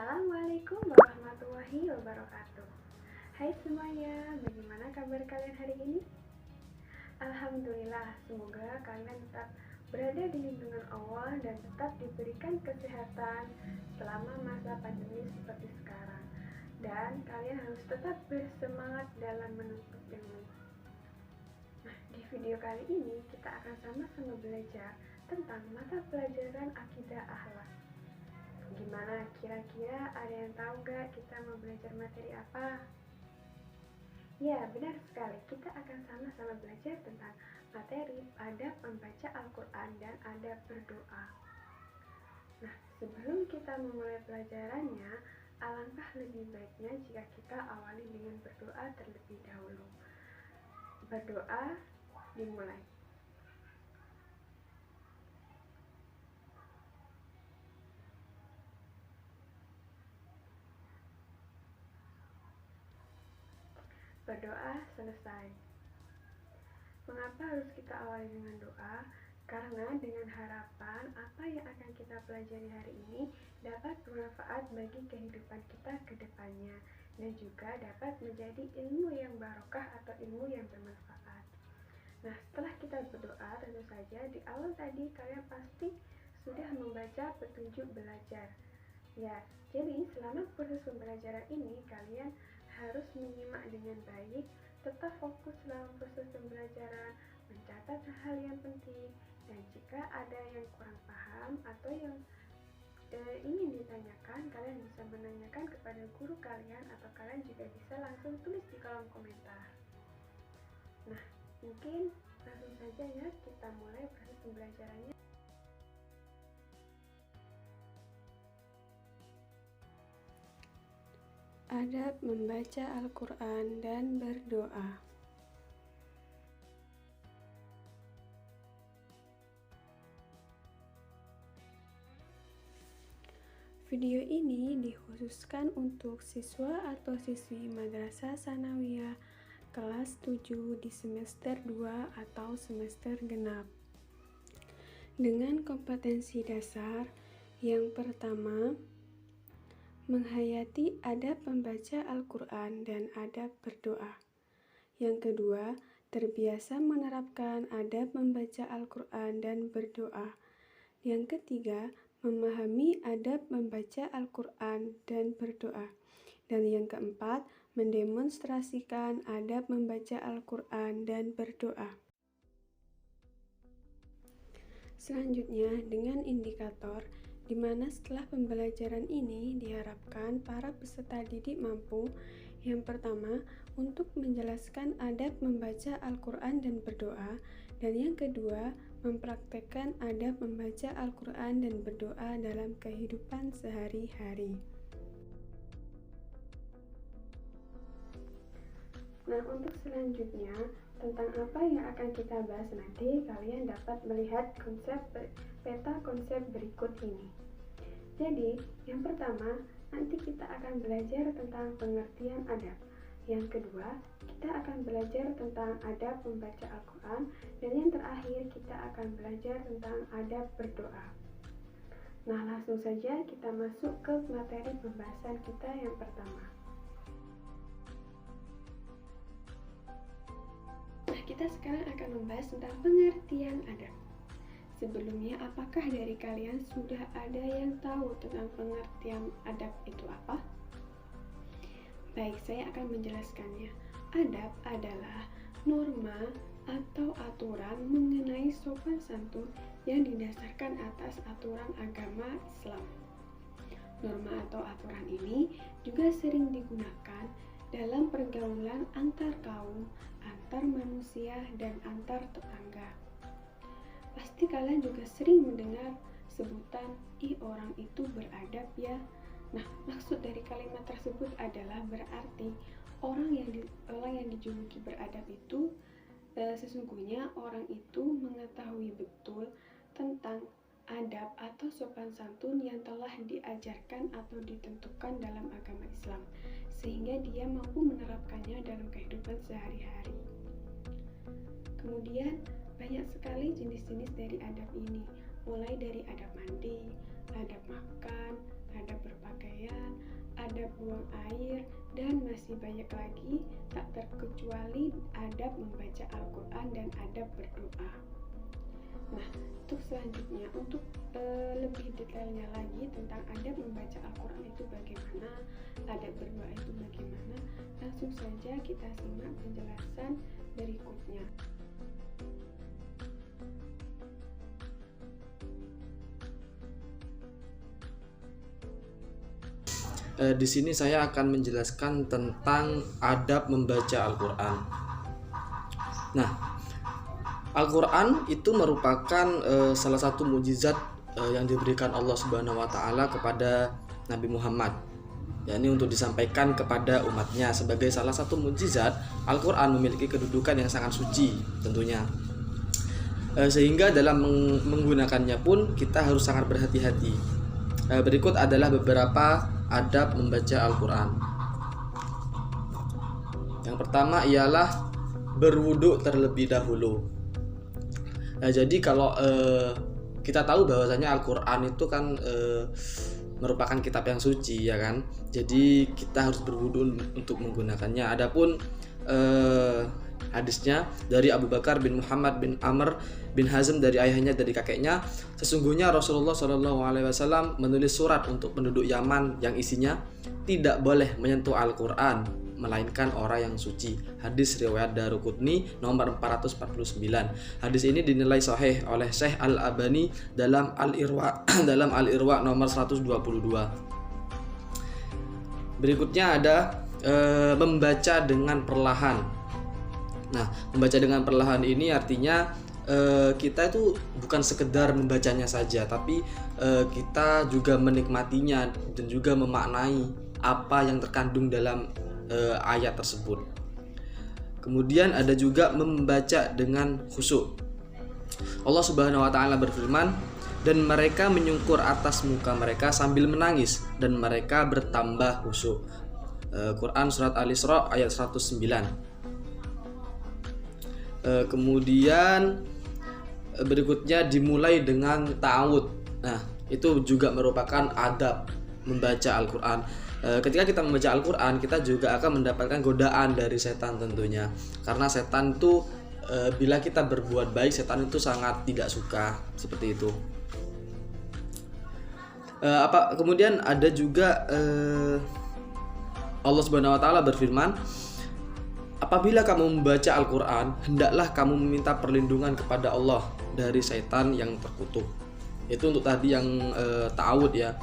Assalamualaikum warahmatullahi wabarakatuh. Hai semuanya, bagaimana kabar kalian hari ini? Alhamdulillah, semoga kalian tetap berada di lindungan Allah dan tetap diberikan kesehatan selama masa pandemi seperti sekarang. Dan kalian harus tetap bersemangat dalam menuntut ilmu. Nah, di video kali ini kita akan sama-sama belajar tentang mata pelajaran akidah akhlak. Gimana, kira-kira ada yang tahu nggak kita mau belajar materi apa? Ya, benar sekali. Kita akan sama-sama belajar tentang materi adab membaca Al-Quran dan adab berdoa. Nah, sebelum kita memulai pelajarannya, alangkah lebih baiknya jika kita awali dengan berdoa terlebih dahulu. Berdoa dimulai. Berdoa selesai. Mengapa harus kita awali dengan doa? Karena dengan harapan apa yang akan kita pelajari hari ini dapat bermanfaat bagi kehidupan kita ke depannya dan juga dapat menjadi ilmu yang barokah atau ilmu yang bermanfaat. Nah, setelah kita berdoa, tentu saja di awal tadi kalian pasti sudah membaca petunjuk belajar. Ya, jadi selama proses pembelajaran ini kalian harus menyimak dengan baik, tetap fokus dalam proses pembelajaran, mencatat hal yang penting, dan jika ada yang kurang paham atau yang ingin ditanyakan, kalian bisa menanyakan kepada guru kalian atau kalian juga bisa langsung tulis di kolom komentar. Nah, mungkin langsung saja ya kita mulai proses pembelajarannya. Adab membaca Al-Quran dan berdoa. Video ini dikhususkan untuk siswa atau siswi Madrasah Sanawiyah kelas 7 di semester 2 atau semester genap. Dengan kompetensi dasar, yang pertama, menghayati adab membaca Al-Quran dan adab berdoa. Yang kedua, terbiasa menerapkan adab membaca Al-Quran dan berdoa. Yang ketiga, memahami adab membaca Al-Quran dan berdoa. Dan yang keempat, mendemonstrasikan adab membaca Al-Quran dan berdoa. Selanjutnya, dengan indikator di mana setelah pembelajaran ini diharapkan para peserta didik mampu yang pertama untuk menjelaskan adab membaca Al-Quran dan berdoa, dan yang kedua mempraktekkan adab membaca Al-Quran dan berdoa dalam kehidupan sehari-hari. Nah, untuk selanjutnya tentang apa yang akan kita bahas nanti, kalian dapat melihat peta konsep berikut ini. Jadi, yang pertama, nanti kita akan belajar tentang pengertian adab. Yang kedua, kita akan belajar tentang adab membaca Al-Quran. Dan yang terakhir, kita akan belajar tentang adab berdoa. Nah, langsung saja kita masuk ke materi pembahasan kita yang pertama. Nah, kita sekarang akan membahas tentang pengertian adab. Sebelumnya, apakah dari kalian sudah ada yang tahu tentang pengertian adab itu apa? Baik, saya akan menjelaskannya. Adab adalah norma atau aturan mengenai sopan santun yang didasarkan atas aturan agama Islam. Norma atau aturan ini juga sering digunakan dalam pergaulan antar kaum, antar manusia, dan antar tetangga. Pasti kalian juga sering mendengar sebutan, "Ih, orang itu beradab ya." Nah, maksud dari kalimat tersebut adalah berarti orang yang dijuluki beradab itu sesungguhnya orang itu mengetahui betul tentang adab atau sopan santun yang telah diajarkan atau ditentukan dalam agama Islam, sehingga dia mampu menerapkannya dalam kehidupan sehari-hari. Kemudian banyak sekali jenis-jenis dari adab ini, mulai dari adab mandi, adab makan, adab berpakaian, adab buang air, dan masih banyak lagi, tak terkecuali adab membaca Al-Quran dan adab berdoa. Nah, untuk selanjutnya, untuk lebih detailnya lagi tentang adab membaca Al-Quran itu bagaimana, adab berdoa itu bagaimana, langsung saja kita simak penjelasan berikutnya. Di sini saya akan menjelaskan tentang adab membaca Al-Quran. Nah, Al-Quran itu merupakan salah satu mukjizat yang diberikan Allah Subhanahu wa Ta'ala kepada Nabi Muhammad. Ya, ini untuk disampaikan kepada umatnya. Sebagai salah satu mukjizat, Al-Quran memiliki kedudukan yang sangat suci tentunya. Sehingga dalam menggunakannya pun kita harus sangat berhati-hati. Berikut adalah beberapa adab membaca Al-Quran. Yang pertama ialah berwudu terlebih dahulu. Jadi kalau kita tahu bahwasanya Al-Quran itu kan merupakan kitab yang suci, ya kan. Jadi kita harus berwudu untuk menggunakannya. Adapun hadisnya dari Abu Bakar bin Muhammad bin Amr bin Hazm dari ayahnya dari kakeknya, sesungguhnya Rasulullah SAW menulis surat untuk penduduk Yaman yang isinya tidak boleh menyentuh Al-Quran melainkan orang yang suci. Hadis riwayat Daruqutni nomor 449. Hadis ini dinilai sahih oleh Syekh Al-Albani dalam Al-Irwa nomor 122. Berikutnya ada membaca dengan perlahan. Nah, membaca dengan perlahan ini artinya kita itu bukan sekedar membacanya saja, tapi kita juga menikmatinya dan juga memaknai apa yang terkandung dalam ayat tersebut. Kemudian ada juga membaca dengan khusyuk. Allah Subhanahu wa Ta'ala berfirman, dan mereka menyungkur atas muka mereka sambil menangis dan mereka bertambah khusyuk. Quran surat Al-Isra ayat 109. Kemudian berikutnya dimulai dengan ta'awud. Nah, itu juga merupakan adab membaca Al-Quran. Ketika kita membaca Al-Quran, kita juga akan mendapatkan godaan dari setan tentunya. Karena setan itu bila kita berbuat baik, setan itu sangat tidak suka, seperti itu. Kemudian ada juga Allah Subhanahu wa Ta'ala berfirman, apabila kamu membaca Al-Quran, hendaklah kamu meminta perlindungan kepada Allah dari setan yang terkutuk. Itu untuk tadi yang ta'awud ya,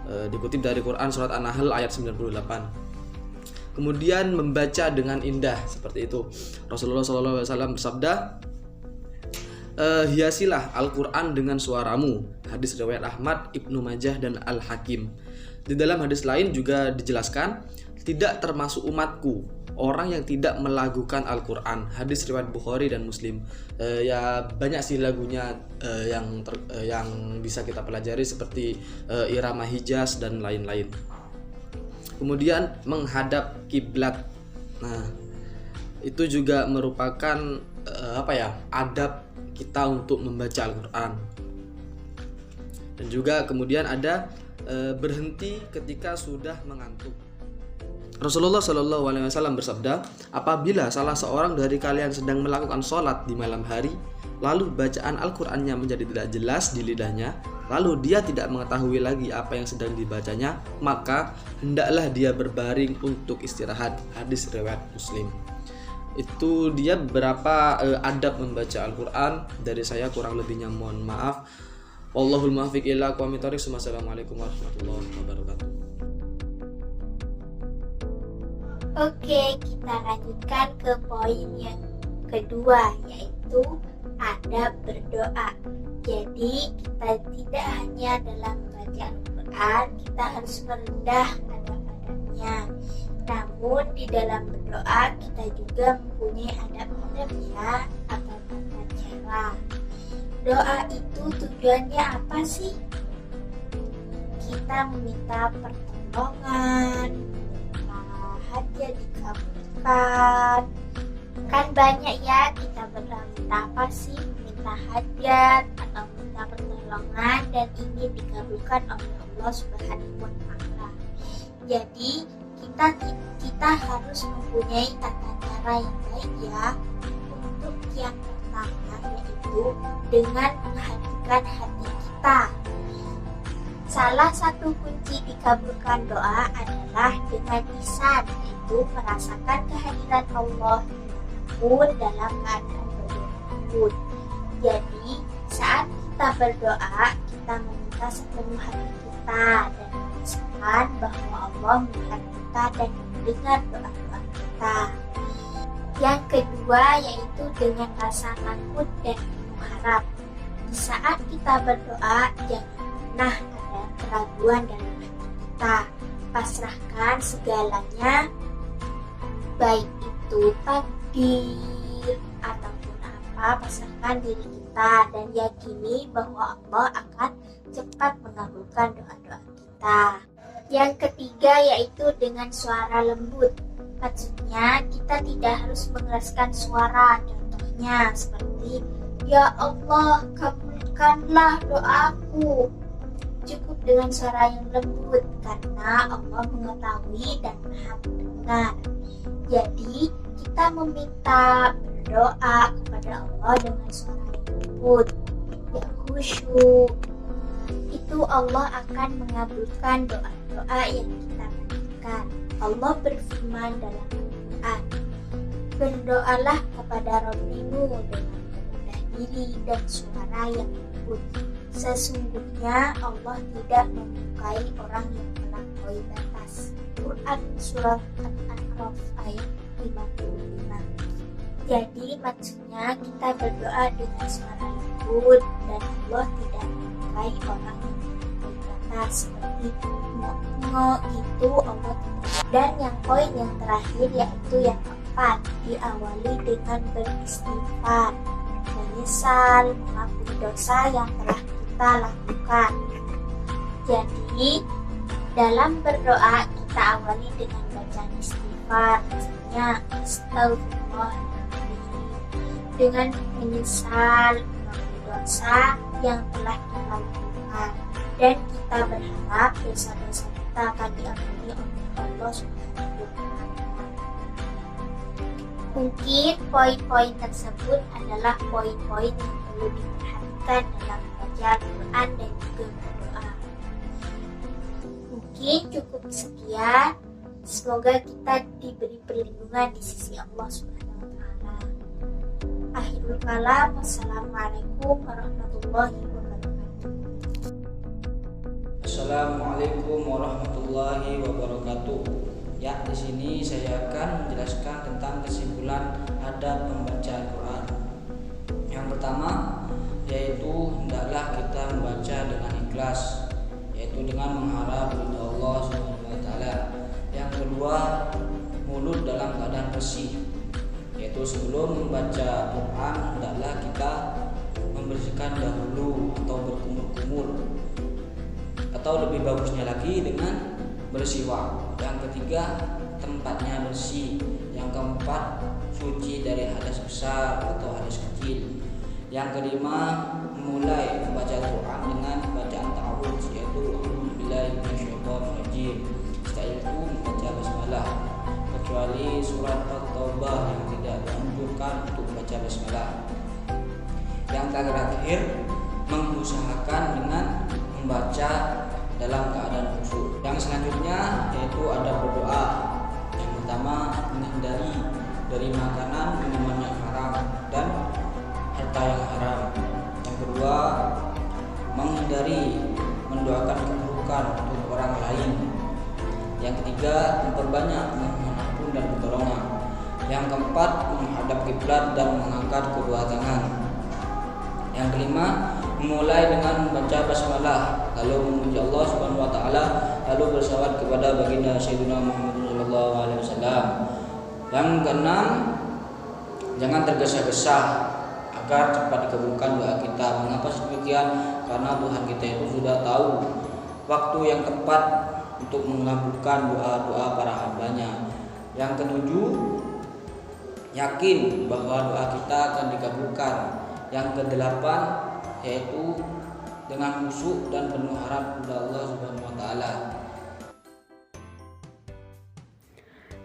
dikutip dari Quran surat An-Nahl ayat 98. Kemudian membaca dengan indah, seperti itu. Rasulullah SAW bersabda, hiasilah Al-Quran dengan suaramu. Hadis riwayat Ahmad, Ibnu Majah, dan Al-Hakim. Di dalam hadis lain juga dijelaskan, tidak termasuk umatku orang yang tidak melagukan Al-Quran. Hadis riwayat Bukhari dan Muslim. Ya banyak sih lagunya yang bisa kita pelajari seperti Irama Hijaz dan lain-lain. Kemudian menghadap kiblat. Nah, itu juga merupakan adab kita untuk membaca Al-Quran. Dan juga kemudian ada berhenti ketika sudah mengantuk. Rasulullah SAW bersabda, apabila salah seorang dari kalian sedang melakukan sholat di malam hari, lalu bacaan Al-Qurannya menjadi tidak jelas di lidahnya, lalu dia tidak mengetahui lagi apa yang sedang dibacanya, maka hendaklah dia berbaring untuk istirahat. Hadis riwayat Muslim. Itu dia beberapa adab membaca Al-Quran. Dari saya kurang lebihnya mohon maaf. Wallahul muwaffiq ila aqwamit thoriq. Wassalamualaikum warahmatullahi wabarakatuh. Oke, kita lanjutkan ke poin yang kedua, yaitu adab berdoa. Jadi kita tidak hanya dalam membaca Al-Quran, kita harus merendah adab-adabnya. Namun di dalam berdoa kita juga mempunyai adab-adabnya atau tata cara. Doa itu tujuannya apa sih? Kita meminta pertolongan, hajat dikabulkan. Kan banyak ya kita minta apa sih? Minta hajat atau minta pertolongan pertolongan dan ingin dikabulkan oleh Allah Subhanahu wa Ta'ala. Jadi kita harus mempunyai tata cara yang baik ya. Untuk yang pertama yaitu dengan menghadirkan hati kita. Salah satu kunci dikabulkan doa adalah dengan lisan, yaitu merasakan kehadiran Allah pun dalam keadaan berdoa. Jadi saat kita berdoa, kita meminta sepenuh hati kita dan merasakan bahwa Allah melihat kita dan mendengar doa-doa kita. Yang kedua yaitu dengan rasa takut dan penuh harap. Di saat kita berdoa, jangan pernah ada keraguan dalam hati kita. Pasrahkan segalanya, baik itu takdir ataupun apa, pasrahkan diri kita dan yakini bahwa Allah akan cepat mengabulkan doa-doa kita. Yang ketiga yaitu dengan suara lembut. Maksudnya kita tidak harus mengeraskan suara. Contohnya seperti, "Ya Allah, kabulkanlah doaku." Cukup dengan suara yang lembut karena Allah mengetahui dan Maha mendengar. Jadi kita meminta berdoa kepada Allah dengan suara yang lembut, yang khusyuk. Itu Allah akan mengabulkan doa-doa yang kita panjatkan. Allah berfirman dalam Al-Quran, "Berdoalah kepada Rabbimu dengan rendah diri dan suara yang lembut. Sesungguhnya Allah tidak menyukai orang yang melampaui batas." Quran Surat Al-A'raf ayat 55. Jadi maksudnya kita berdoa dengan suara lembut dan Allah tidak menyukai orang yang melampaui batas seperti itu Allah tidak. Dan yang poin yang terakhir yaitu yang keempat, diawali dengan beristighfar, menyesal mengampuni dosa yang telah kita lakukan. Jadi dalam berdoa kita awali dengan bacaan istighfar, maksudnya astagfirullahaladzim, dengan menyesal mengampuni dosa yang telah kita lakukan, dan kita berharap dosa-dosa kita akan diampuni oleh Allah Subhanahu wa Ta'ala. Mungkin poin-poin tersebut adalah poin-poin yang perlu diperhatikan dalam membaca Al-Quran dan juga berdoa. Mungkin cukup sekian. Semoga kita diberi perlindungan di sisi Allah Subhanahu wa Ta'ala. Akhirul kalam, wassalamualaikum warahmatullahi wabarakatuh. Assalamualaikum warahmatullahi wabarakatuh. Ya, di sini saya akan menjelaskan tentang kesimpulan adab membaca Al-Quran. Yang pertama yaitu hendaklah kita membaca dengan ikhlas, yaitu dengan mengharap ridha Allah Subhanahu wa Ta'ala. Yang kedua, mulut dalam keadaan bersih, yaitu sebelum membaca Quran hendaklah kita membersihkan dahulu atau berkumur-kumur, atau lebih bagusnya lagi dengan bersiwak. Yang ketiga, tempatnya bersih. Yang keempat, suci dari hadas besar atau hadas kecil. Yang kelima, memulai membaca Al-Quran dengan bacaan ta'awudz, yaitu a'udzubillahi minasyaitonirrajim. Setelah itu membaca basmalah, kecuali surat At-Taubah yang tidak dianjurkan untuk membaca basmalah. Yang terakhir, mengusahakan dengan membaca dalam keadaan khusyuk. Yang selanjutnya yaitu ada berdoa. Yang pertama, menghindari dari makanan, minuman yang haram dan harta yang haram. Yang kedua, menghindari mendoakan keburukan untuk orang lain. Yang ketiga, memperbanyak memohon ampun dan pertolongan. Yang keempat, menghadap kiblat dan mengangkat kedua tangan. Yang kelima, memulai dengan membaca basmalah, lalu memuji Allah Subhanahu wa Ta'ala, lalu bersalawat kepada baginda Sayyidina Muhammad sallallahu alaihi wasallam. Yang keenam, jangan tergesa-gesa agar cepat dikabulkan doa kita. Mengapa demikian? Karena Tuhan kita itu sudah tahu waktu yang tepat untuk mengabulkan doa-doa para hambanya. Yang ketujuh, yakin bahwa doa kita akan dikabulkan. Yang kedelapan yaitu dengan khusyuk dan penuh harap kepada Allah Subhanahu wa taala.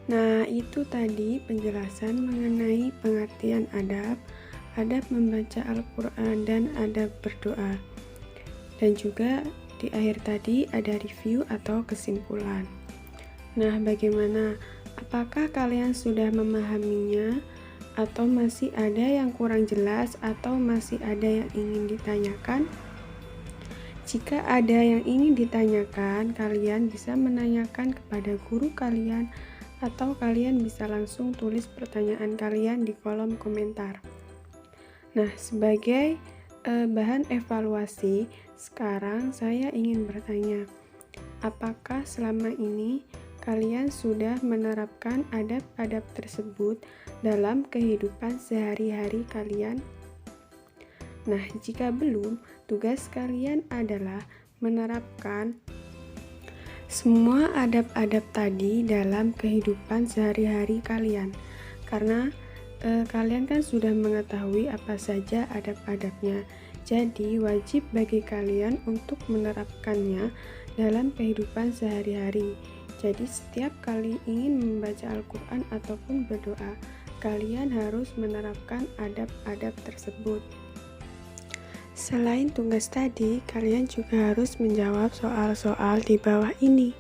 Nah, itu tadi penjelasan mengenai pengertian adab membaca Al-Quran, dan adab berdoa. Dan juga di akhir tadi ada review atau kesimpulan. Nah, bagaimana? Apakah kalian sudah memahaminya? Atau masih ada yang kurang jelas? Atau masih ada yang ingin ditanyakan? Jika ada yang ingin ditanyakan, kalian bisa menanyakan kepada guru kalian, atau kalian bisa langsung tulis pertanyaan kalian di kolom komentar. Nah, sebagai bahan evaluasi, sekarang saya ingin bertanya, apakah selama ini kalian sudah menerapkan adab-adab tersebut dalam kehidupan sehari-hari kalian? Nah, jika belum, tugas kalian adalah menerapkan semua adab-adab tadi dalam kehidupan sehari-hari kalian, karena kalian kan sudah mengetahui apa saja adab-adabnya. Jadi wajib bagi kalian untuk menerapkannya dalam kehidupan sehari-hari. Jadi setiap kali ingin membaca Al-Quran ataupun berdoa, kalian harus menerapkan adab-adab tersebut. Selain tugas tadi, kalian juga harus menjawab soal-soal di bawah ini.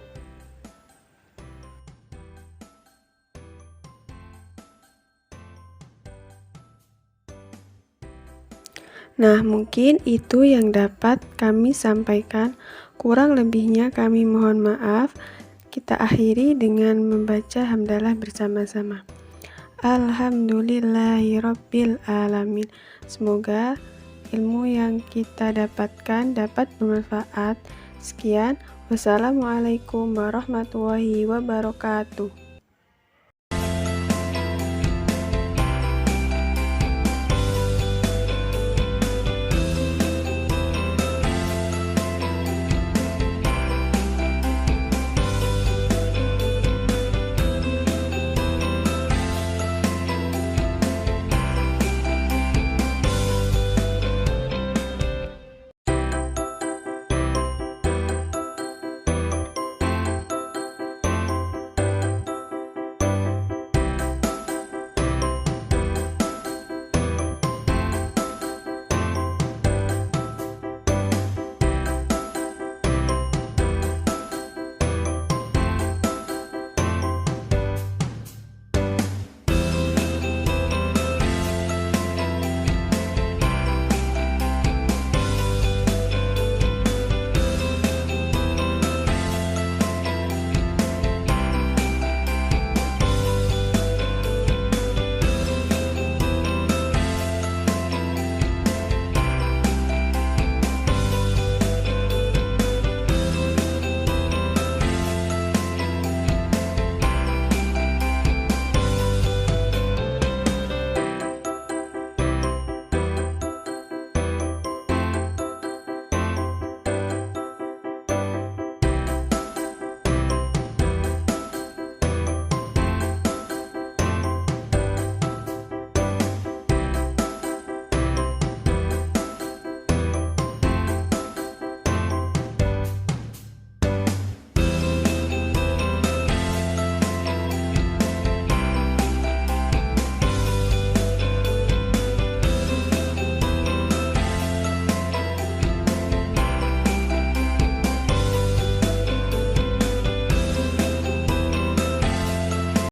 Nah, mungkin itu yang dapat kami sampaikan. Kurang lebihnya kami mohon maaf. Kita akhiri dengan membaca hamdalah bersama-sama. Alhamdulillahirabbil alamin. Semoga ilmu yang kita dapatkan dapat bermanfaat. Sekian, wassalamualaikum warahmatullahi wabarakatuh.